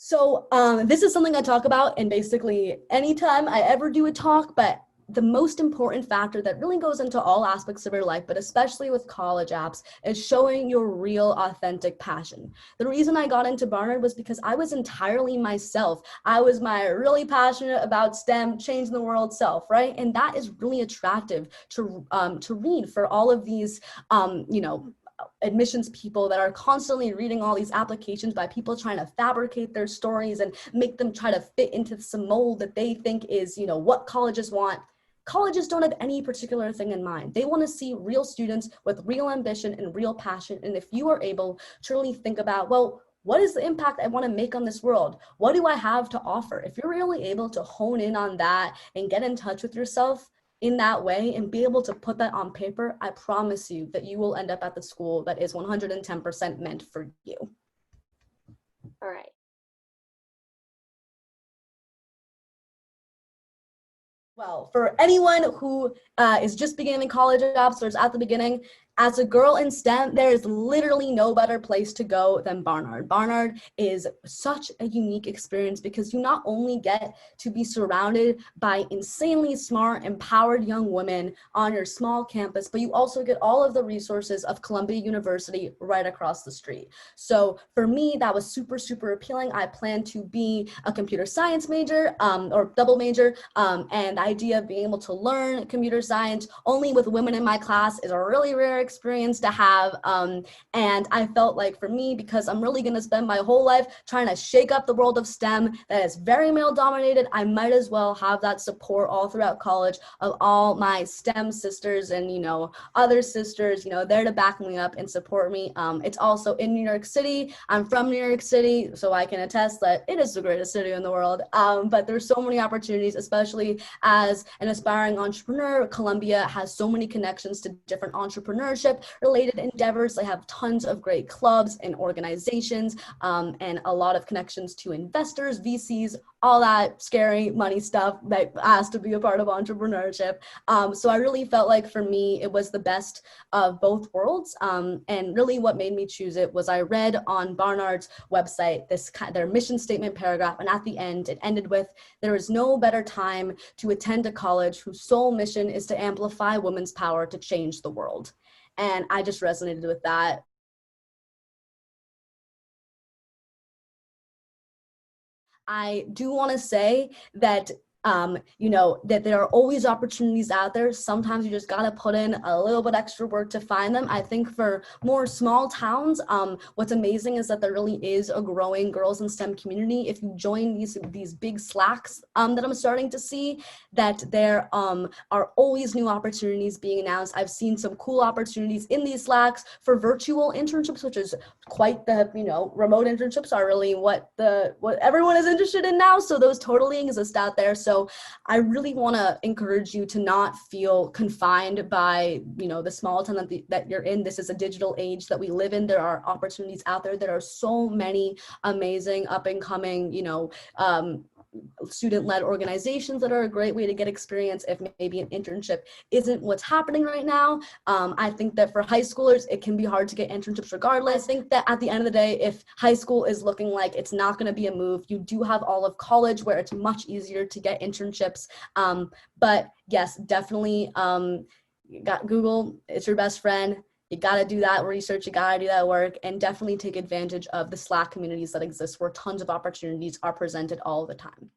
This is something I talk about in basically anytime I ever do a talk, but the most important factor that really goes into all aspects of your life, but especially with college apps, is showing your real, authentic passion. The reason I got into Barnard was because I was entirely myself. I was my really passionate about STEM, changing the world self, right? And that is really attractive to read for all of these, admissions people that are constantly reading all these applications by people trying to fabricate their stories and make them try to fit into some mold that they think is, what colleges want. Colleges don't have any particular thing in mind. They want to see real students with real ambition and real passion. And if you are able to really think about, well, what is the impact I want to make on this world? What do I have to offer? If you're really able to hone in on that and get in touch with yourself in that way and be able to put that on paper, I promise you that you will end up at the school that is 110% meant for you. All right. Well, for anyone who is just beginning college jobs or is at the beginning, as a girl in STEM, there is literally no better place to go than Barnard. Barnard is such a unique experience because you not only get to be surrounded by insanely smart, empowered young women on your small campus, but you also get all of the resources of Columbia University right across the street. So for me, that was super, super appealing. I plan to be a computer science major or double major, and the idea of being able to learn computer science only with women in my class is a really rare experience to have, and I felt like for me, because I'm really going to spend my whole life trying to shake up the world of STEM that is very male dominated, I might as well have that support all throughout college of all my STEM sisters and other sisters there to back me up and support me. It's also in New York City. I'm from New York City, so I can attest that it is the greatest city in the world, but there's so many opportunities, especially as an aspiring entrepreneur. Columbia has so many connections to different entrepreneurship related endeavors. They have tons of great clubs and organizations, and a lot of connections to investors, VCs, all that scary money stuff that has to be a part of entrepreneurship. So I really felt like for me, it was the best of both worlds. And really what made me choose it was I read on Barnard's website their mission statement paragraph, and at the end it ended with, "There is no better time to attend a college whose sole mission is to amplify women's power to change the world." And I just resonated with that. I do want to say that that there are always opportunities out there. Sometimes you just got to put in a little bit extra work to find them. I think for more small towns, what's amazing is that there really is a growing girls in STEM community. If you join these big Slacks that I'm starting to see, that there are always new opportunities being announced. I've seen some cool opportunities in these Slacks for virtual internships, which is quite the, remote internships are really what everyone is interested in now. So those totally exist out there. So I really want to encourage you to not feel confined by, the small town that you're in. This is a digital age that we live in. There are opportunities out there. There are so many amazing up and coming, student-led organizations that are a great way to get experience if maybe an internship isn't what's happening right now. I think that for high schoolers, it can be hard to get internships regardless. I think that at the end of the day, if high school is looking like it's not going to be a move, you do have all of college where it's much easier to get internships. But yes, definitely you got Google, it's your best friend. You got to do that research, you got to do that work, and definitely take advantage of the Slack communities that exist where tons of opportunities are presented all the time.